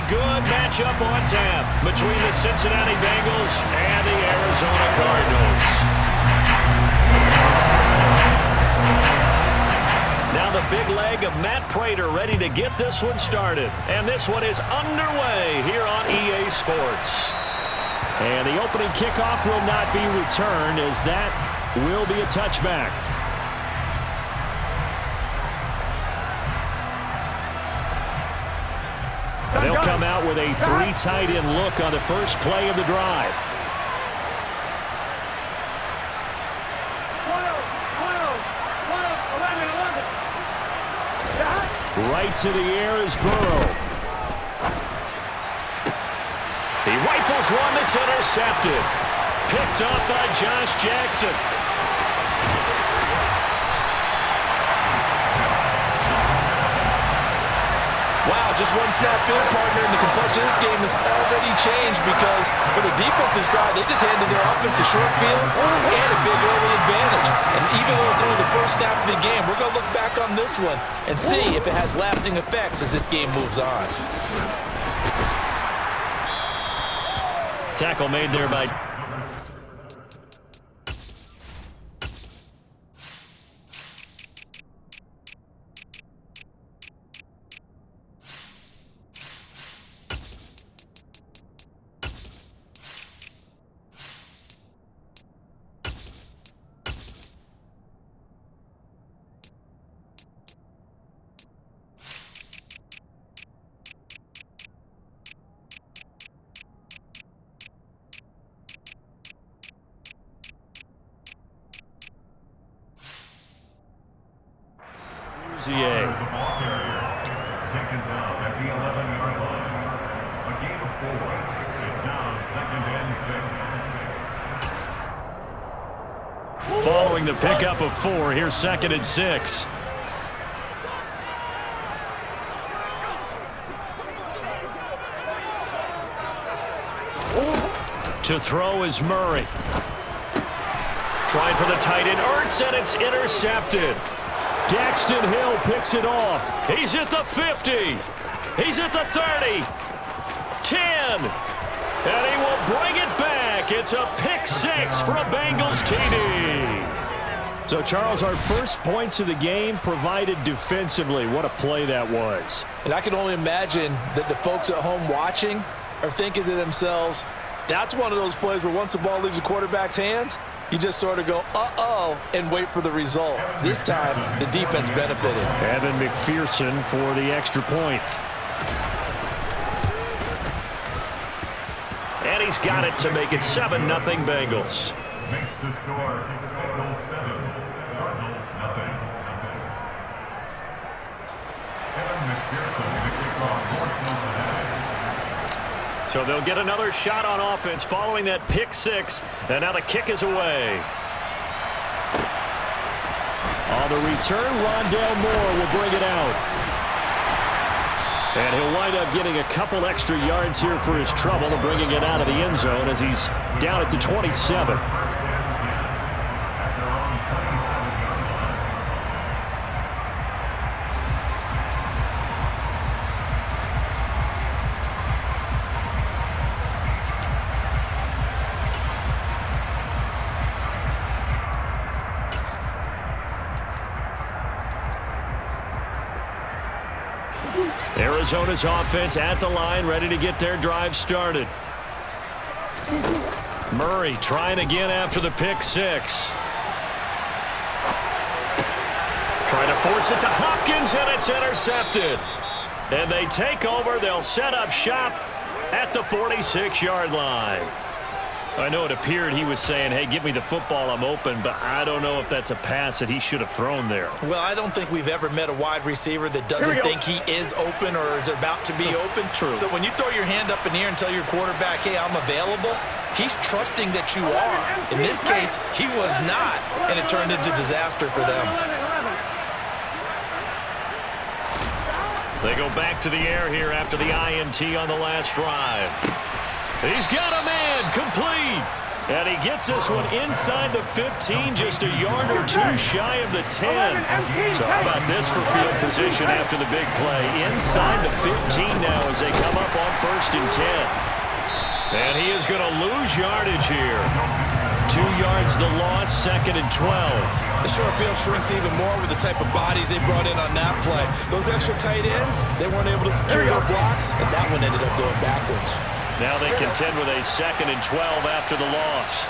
good matchup on tap between the Cincinnati Bengals and the Arizona Cardinals. Now the big leg of Matt Prater ready to get this one started. And this one is underway here on EA Sports. And the opening kickoff will not be returned, as that will be a touchback. They'll come out with a three tight end look on the first play of the drive. Right to the air is Burrow. He rifles one that's intercepted. Picked up by Josh Jackson. Wow, just one snap field partner, and the complexion of this game has already changed because for the defensive side, they just handed their offense a short field and a big early advantage. And even though it's only the first snap of the game, we're going to look back on this one and see if it has lasting effects as this game moves on. Tackle made there by... Taken down at the 11-yard line. A gain of 4. It's now 2nd and 6. Following the pickup of 4, here's 2nd and 6. To throw is Murray. Trying for the tight end, Ertz, and it's intercepted. Daxton Hill picks it off. He's at the 50. He's at the 30. 10. And he will bring it back. It's a pick 6 for a Bengals TD. So, Charles, our first points of the game provided defensively. What a play that was. And I can only imagine that the folks at home watching are thinking to themselves, that's one of those plays where once the ball leaves the quarterback's hands, you just sort of go, uh-oh, and wait for the result. This time, the defense benefited. Evan McPherson for the extra point. And he's got it to make it 7-0 Bengals. Makes the score Bengals 7, Cardinals nothing. Evan McPherson to kick off North Cincinnati. So they'll get another shot on offense following that pick 6. And now the kick is away. On the return, Rondale Moore will bring it out. And he'll wind up getting a couple extra yards here for his trouble and bringing it out of the end zone as he's down at the 27. Arizona's offense at the line, ready to get their drive started. Murray trying again after the pick 6. Trying to force it to Hopkins, and it's intercepted. And they take over. They'll set up shop at the 46-yard line. I know it appeared he was saying, hey, give me the football, I'm open, but I don't know if that's a pass that he should have thrown there. Well, I don't think we've ever met a wide receiver that doesn't think he is open or is about to be open. True. So when you throw your hand up in the air and tell your quarterback, hey, I'm available, he's trusting that you are. In this case, he was not, and it turned into disaster for them. They go back to the air here after the INT on the last drive. He's got a man, complete. And he gets this one inside the 15, just a yard or two shy of the 10. So how about this for field position after the big play? Inside the 15 now as they come up on first and 10. And he is going to lose yardage here. 2 yards the loss, second and 12. The short field shrinks even more with the type of bodies they brought in on that play. Those extra tight ends, they weren't able to secure their blocks, and that one ended up going backwards. Now they contend with a second and 12 after the loss.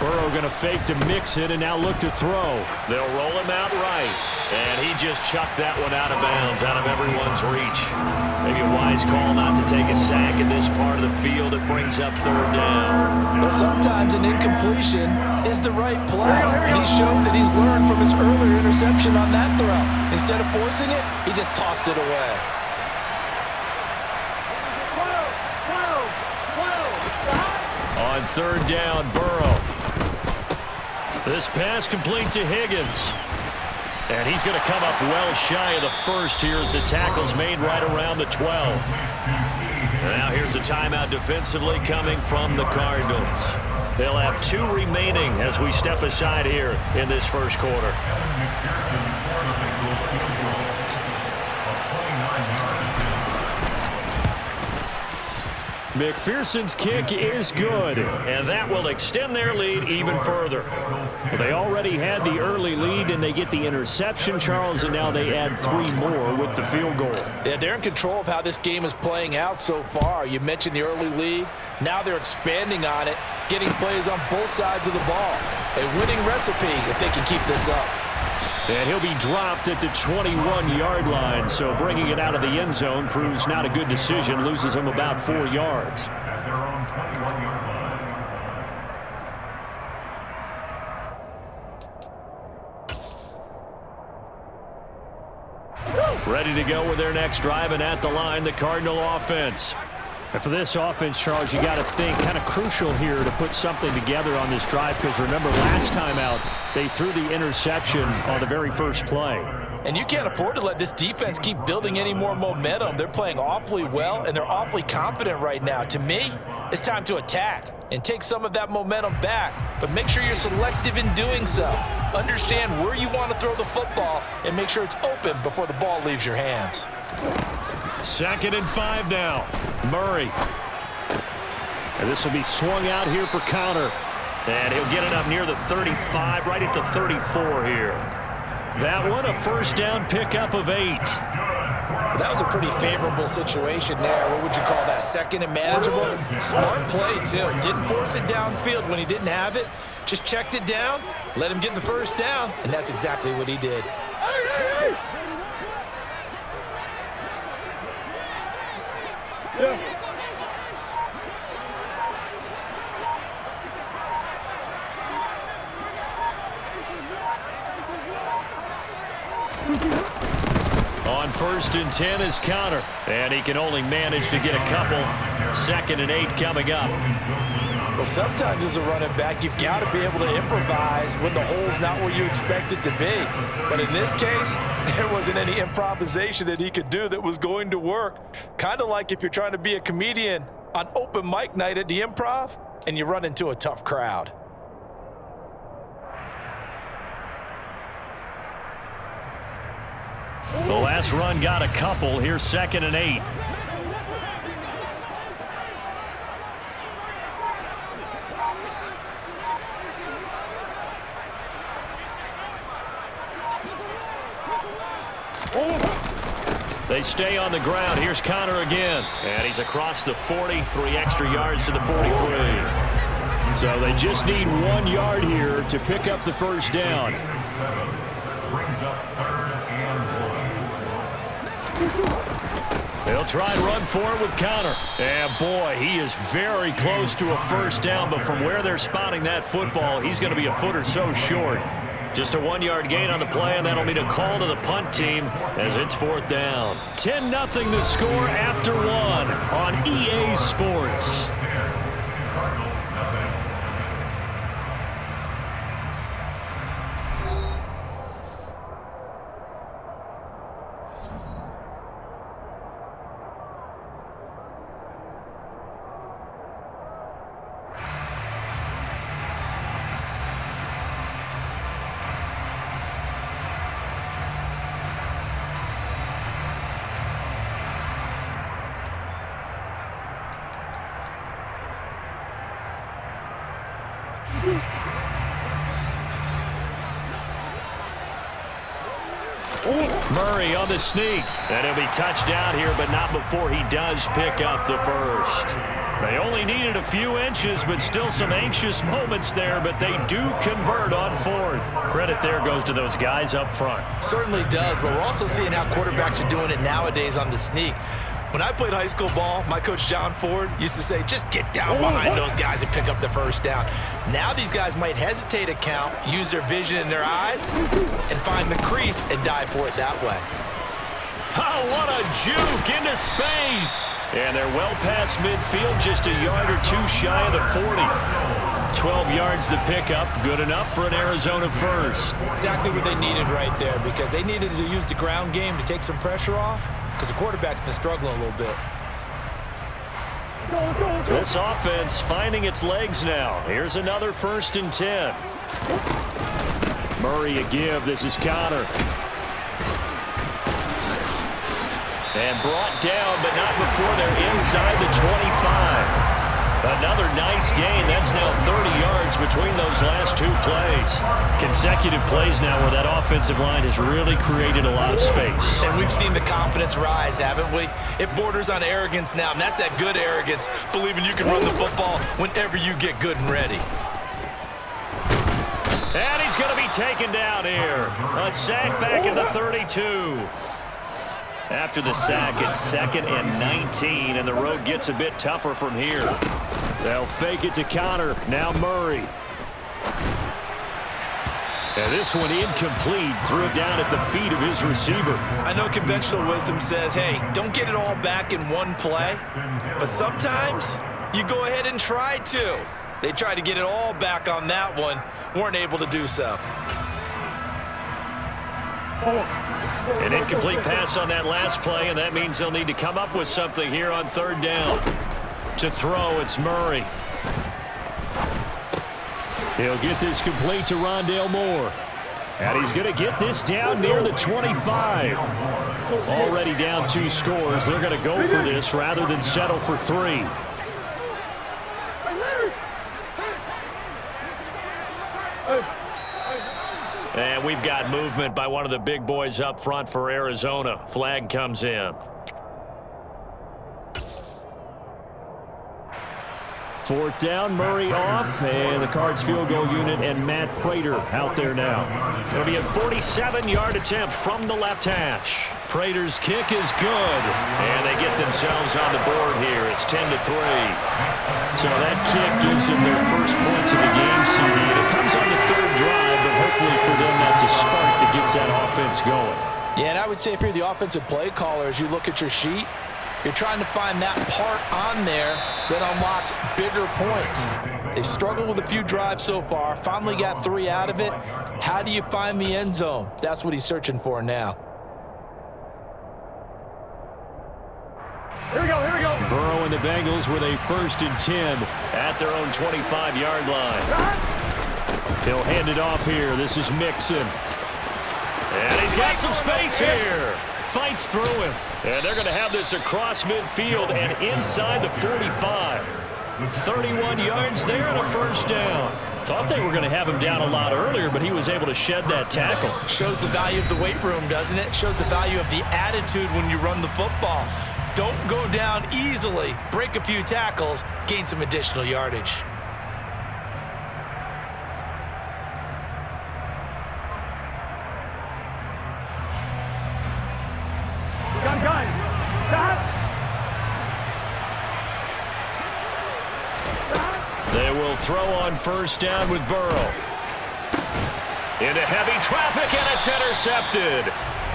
Burrow going to fake to mix it and now look to throw. They'll roll him out right. And he just chucked that one out of bounds, out of everyone's reach. Maybe a wise call not to take a sack in this part of the field. It brings up third down. Well, sometimes an incompletion is the right play. And he showed that he's learned from his earlier interception on that throw. Instead of forcing it, he just tossed it away. On third down, Burrow. This pass complete to Higgins. And he's going to come up well shy of the first here as the tackle's made right around the 12. And now here's a timeout defensively coming from the Cardinals. They'll have 2 remaining as we step aside here in this first quarter. McPherson's kick is good, and that will extend their lead even further. They already had the early lead, and they get the interception, Charles, and now they add 3 more with the field goal. Yeah, they're in control of how this game is playing out so far. You mentioned the early lead. Now they're expanding on it, getting plays on both sides of the ball. A winning recipe if they can keep this up. And he'll be dropped at the 21-yard line, so bringing it out of the end zone proves not a good decision, loses him about 4 yards. At their own 21-yard line. Ready to go with their next drive, and at the line, the Cardinal offense. And for this offense, Charles, you got to think kind of crucial here to put something together on this drive, because remember last time out, they threw the interception on the very first play. And you can't afford to let this defense keep building any more momentum. They're playing awfully well, and they're awfully confident right now. To me, it's time to attack and take some of that momentum back, but make sure you're selective in doing so. Understand where you want to throw the football and make sure it's open before the ball leaves your hands. Second and 5 now. Murray. And this will be swung out here for counter. And he'll get it up near the 35, right at the 34 here. That one, a first down pickup of 8. That was a pretty favorable situation there. What would you call that? Second and manageable? Smart play, too. Didn't force it downfield when he didn't have it. Just checked it down, let him get the first down, and that's exactly what he did. On first and 10 is counter. And he can only manage to get a couple. Second and 8 coming up. Well, sometimes as a running back, you've got to be able to improvise when the hole's not where you expect it to be. But in this case, there wasn't any improvisation that he could do that was going to work. Kind of like if you're trying to be a comedian on open mic night at the Improv and you run into a tough crowd. The last run got a couple. Here's second and 8. They stay on the ground. Here's Connor again. And he's across the 40, 3 extra yards to the 43. So they just need 1 yard here to pick up the first down. Brings up third and 1. They'll try and run for it with Connor. And boy, he is very close to a first down, but from where they're spotting that football, he's going to be a foot or so short. Just a 1 yard gain on the play, and that'll mean a call to the punt team as it's fourth down. 10-0 the score after 1 on EA Sports. Murray on the sneak. And he'll be touchdown here, but not before he does pick up the first. They only needed a few inches, but still some anxious moments there, but they do convert on fourth. Credit there goes to those guys up front. Certainly does, but we're also seeing how quarterbacks are doing it nowadays on the sneak. When I played high school ball, my coach John Ford used to say, just get down behind those guys and pick up the first down. Now these guys might hesitate to count, use their vision in their eyes, and find the crease and dive for it that way. Oh, what a juke into space. And they're well past midfield, just a yard or two shy of the 40. 12 yards to pick up, good enough for an Arizona first. Exactly what they needed right there, because they needed to use the ground game to take some pressure off, because the quarterback's been struggling a little bit. This offense finding its legs now. Here's another 1st and 10. Murray a give. This is Connor. And brought down, but not before they're inside the 25. Another nice gain. That's now 30 yards between those last two plays. Consecutive plays now where that offensive line has really created a lot of space. And we've seen the confidence rise, haven't we? It borders on arrogance now, and that's that good arrogance, believing you can run the football whenever you get good and ready. And he's going to be taken down here. A sack back at the 32. After the sack, it's 2nd and 19, and the road gets a bit tougher from here. They'll fake it to Connor. Now Murray. And this one incomplete. Threw it down at the feet of his receiver. I know conventional wisdom says, hey, don't get it all back in one play. But sometimes you go ahead and try to. They tried to get it all back on that one. Weren't able to do so. An incomplete pass on that last play, and that means they'll need to come up with something here on 3rd down. To throw, it's Murray. He'll get this complete to Rondale Moore. And he's going to get this down near the 25. Already down 2 scores. They're going to go for this rather than settle for 3. And we've got movement by one of the big boys up front for Arizona. Flag comes in. 4th down, Murray off, and the Cards field goal unit and Matt Prater out there now. It'll be a 47-yard attempt from the left hash. Prater's kick is good, and they get themselves on the board here. It's 10-3. So that kick gives them their first points of the game, CD, and it comes on the 3rd drive, but hopefully for them that's a spark that gets that offense going. Yeah, and I would say if you're the offensive play caller, as you look at your sheet, you're trying to find that part on there that unlocks bigger points. They've struggled with a few drives so far, finally got 3 out of it. How do you find the end zone? That's what he's searching for now. Here we go, here we go. Burrow and the Bengals with a 1st and 10 at their own 25-yard line. He'll hand it off here. This is Mixon. And he's got some space here. Fights through him. And they're going to have this across midfield and inside the 45. 31 yards there and a 1st down. Thought they were going to have him down a lot earlier, but he was able to shed that tackle. Shows the value of the weight room, doesn't it? Shows the value of the attitude when you run the football. Don't go down easily. Break a few tackles. Gain some additional yardage. They will throw on 1st down with Burrow. Into heavy traffic, and it's intercepted.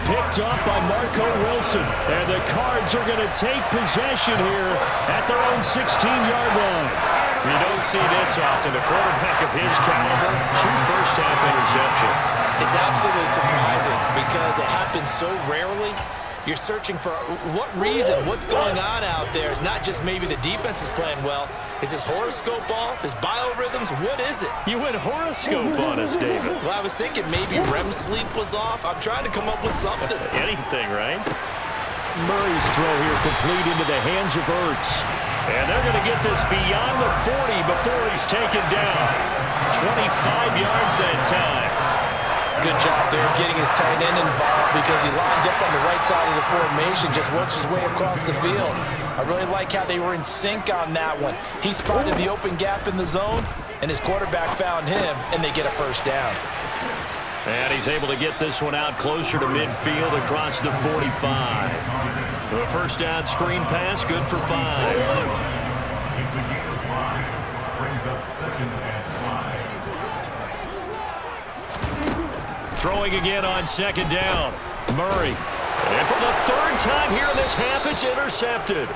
Picked up by Marco Wilson. And the Cards are going to take possession here at their own 16-yard line. You don't see this often. A quarterback of his caliber, 2 first-half interceptions. It's absolutely surprising because it happens so rarely. You're searching for what reason, what's going on out there. It's not just maybe the defense is playing well. Is his horoscope off? His biorhythms? What is it? You went horoscope on us, David. Well, I was thinking maybe REM sleep was off. I'm trying to come up with something. Anything, right? Murray's throw here complete into the hands of Ertz. And they're going to get this beyond the 40 before he's taken down. 25 yards that time. Good job there of getting his tight end involved because he lines up on the right side of the formation, just works his way across the field. I really like how they were in sync on that one. He spotted the open gap in the zone, and his quarterback found him, and they get a first down. And he's able to get this one out closer to midfield across the 45. The first down screen pass, good for 5. It's the game of 5. Brings up 2nd and 5. Throwing again on 2nd down. Murray. And for the 3rd time here in this half, it's intercepted.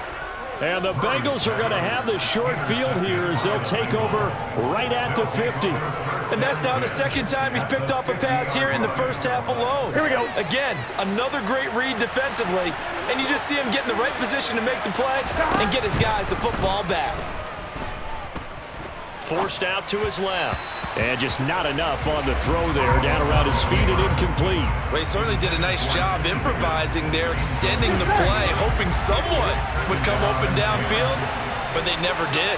And the Bengals are going to have the short field here as they'll take over right at the 50. And that's now the 2nd time he's picked off a pass here in the first half alone. Here we go. Again, another great read defensively, and you just see him get in the right position to make the play and get his guys the football back. Forced out to his left. And just not enough on the throw there. Down around his feet and incomplete. Well, he certainly did a nice job improvising there, extending the play, hoping someone would come open downfield, but they never did.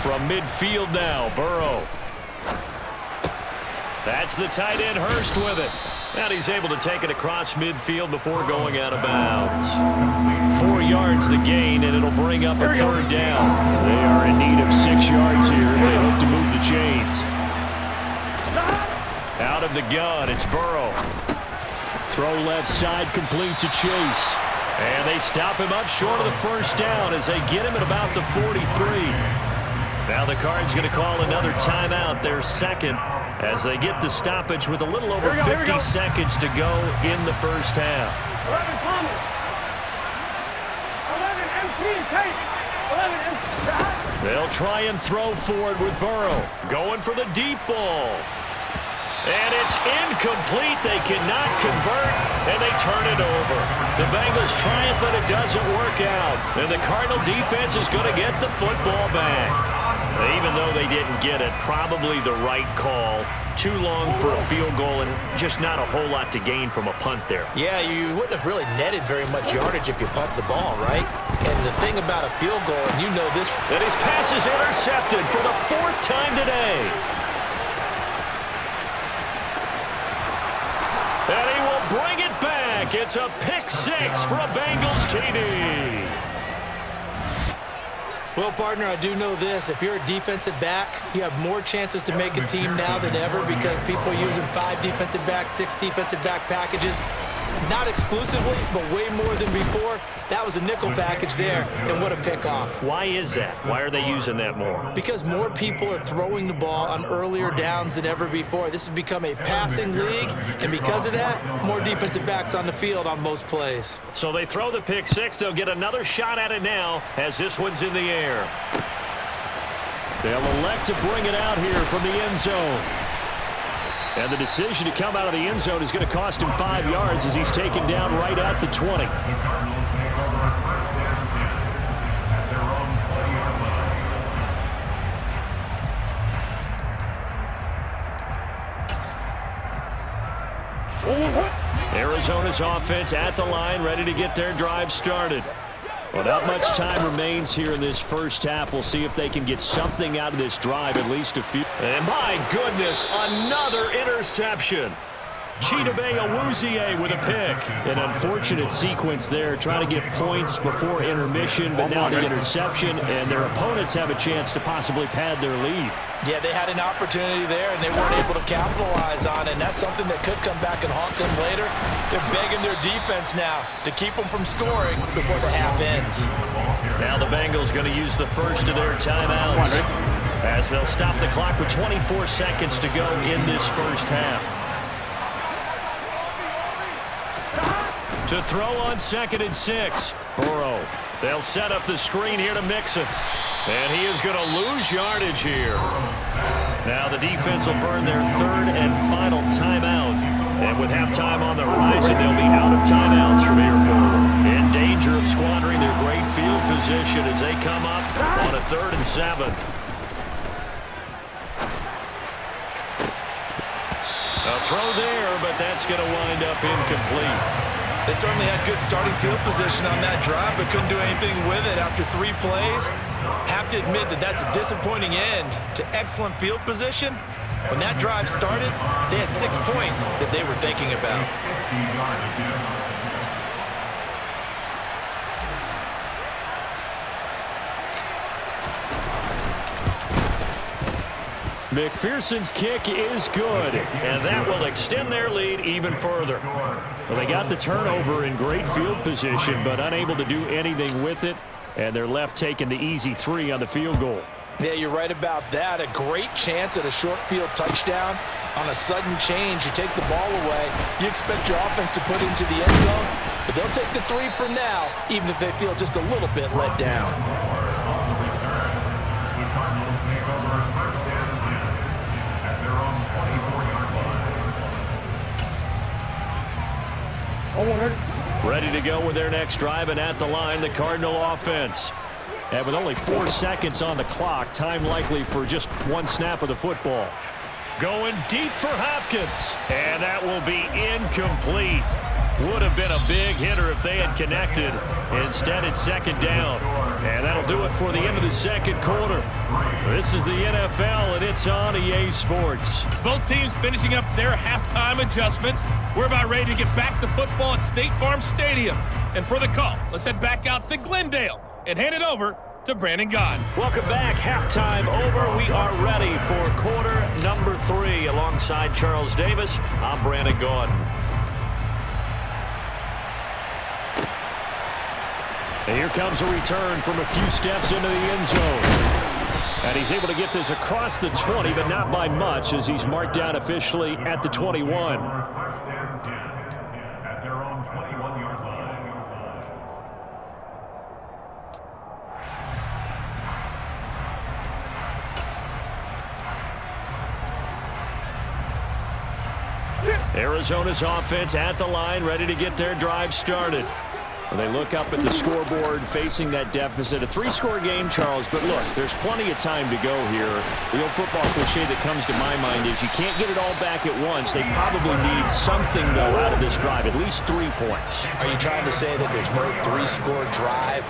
From midfield now, Burrow. That's the tight end, Hurst, with it. And he's able to take it across midfield before going out of bounds. 4 yards the gain, and it'll bring up a 3rd down. They are in need of 6 yards here if they hope to move the chains. Out of the gun, it's Burrow. Throw left side, complete to Chase. And they stop him up short of the first down as they get him at about the 43. Now the Cards going to call another timeout, their 2nd, as they get the stoppage with a little over 50 seconds to go in the first half. 11 Thomas. 11 MT. They'll try and throw for it with Burrow. Going for the deep ball. And it's incomplete. They cannot convert, and they turn it over. The Bengals try it, but it doesn't work out. And the Cardinal defense is going to get the football back. Even though they didn't get it, probably the right call. Too long for a field goal and just not a whole lot to gain from a punt there. Yeah, you wouldn't have really netted very much yardage if you punt the ball, right? And the thing about a field goal, and you know this. And his pass is intercepted for the 4th time today. And he will bring it back. It's a pick 6 for a Bengals TD. Well, partner, I do know this. If you're a defensive back, you have more chances to make a team now than ever because people are using 5 defensive backs, 6 defensive back packages. Not exclusively, but way more than before. That was a nickel package there, and what a pickoff. Why is that? Why are they using that more? Because more people are throwing the ball on earlier downs than ever before. This has become a passing league, and because of that, more defensive backs on the field on most plays. So they throw the pick 6. They'll get another shot at it now as this one's in the air. They'll elect to bring it out here from the end zone. And the decision to come out of the end zone is going to cost him 5 yards as he's taken down right at the 20. The Cardinals take over 1st and 10 at their own 20-yard line. Arizona's offense at the line, ready to get their drive started. Well, not much time remains here in this first half. We'll see if they can get something out of this drive, at least a few. And my goodness, another interception. Chidobe Awuzie with a pick. An unfortunate sequence there, trying to get points before intermission, but now the interception, and their opponents have a chance to possibly pad their lead. Yeah, they had an opportunity there, and they weren't able to capitalize on it, and that's something that could come back and haunt them later. They're begging their defense now to keep them from scoring before the half ends. Now the Bengals going to use the first of their timeouts as they'll stop the clock with 24 seconds to go in this first half. To throw on 2nd and 6. Burrow. They'll set up the screen here to Mixon. And he is going to lose yardage here. Now the defense will burn their 3rd and final timeout. And with halftime on the horizon, they'll be out of timeouts from here forward. In danger of squandering their great field position as they come up on a 3rd and 7. A throw there, but that's going to wind up incomplete. They certainly had good starting field position on that drive, but couldn't do anything with it after 3 plays. Have to admit that that's a disappointing end to excellent field position. When that drive started, they had 6 points that they were thinking about. McPherson's kick is good, and that will extend their lead even further. Well, they got the turnover in great field position, but unable to do anything with it, and they're left taking the easy 3 on the field goal. Yeah, you're right about that. A great chance at a short field touchdown. On a sudden change, you take the ball away. You expect your offense to put into the end zone, but they'll take the 3 for now, even if they feel just a little bit let down. Ready to go with their next drive, and at the line, the Cardinal offense. And with only 4 seconds on the clock, time likely for just 1 snap of the football. Going deep for Hopkins, and that will be incomplete. Would have been a big hitter if they had connected. Instead, it's 2nd down. And that'll do it for the end of the 2nd quarter. This is the NFL, and it's on EA Sports. Both teams finishing up their halftime adjustments. We're about ready to get back to football at State Farm Stadium. And for the call, let's head back out to Glendale and hand it over to Brandon Gaughan. Welcome back. Halftime over. We are ready for quarter number 3. Alongside Charles Davis, I'm Brandon Gaughan. And here comes a return from a few steps into the end zone. And he's able to get this across the 20, but not by much, as he's marked down officially at the 21. At their own 21-yard line. Arizona's offense at the line, ready to get their drive started. They look up at the scoreboard, facing that deficit. A 3-score game, Charles, but look, there's plenty of time to go here. The old football cliche that comes to my mind is you can't get it all back at once. They probably need something, though, out of this drive, at least 3 points. Are you trying to say that there's no 3-score drive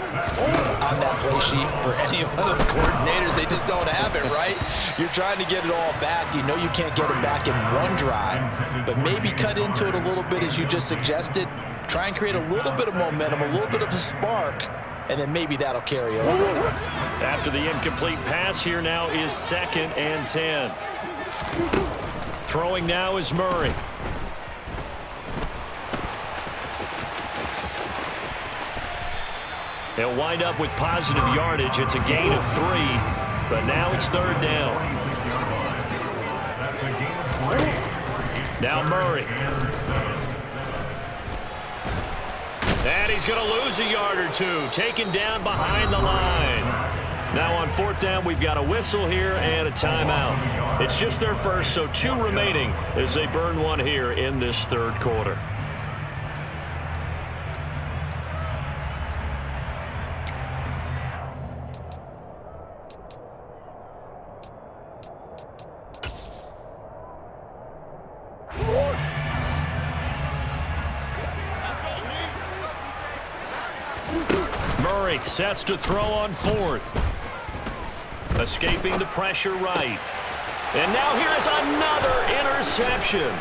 on that play sheet for any one of those coordinators? They just don't have it, right? You're trying to get it all back. You know you can't get it back in one drive, but maybe cut into it a little bit, as you just suggested. Try and create a little bit of momentum, a little bit of a spark, and then maybe that'll carry over. After the incomplete pass, here now is 2nd and 10. Throwing now is Murray. He'll wind up with positive yardage. It's a gain of 3, but now it's 3rd down. Now Murray. And he's going to lose a yard or 2, taken down behind the line. Now on 4th down, we've got a whistle here and a timeout. It's just their first, so 2 remaining as they burn 1 here in this 3rd quarter. Murray sets to throw on 4th. Escaping the pressure right. And now here is another interception.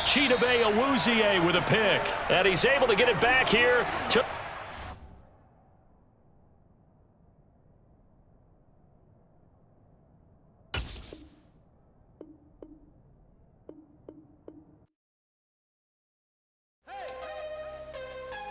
Chidobe Awuzie with a pick. And he's able to get it back here to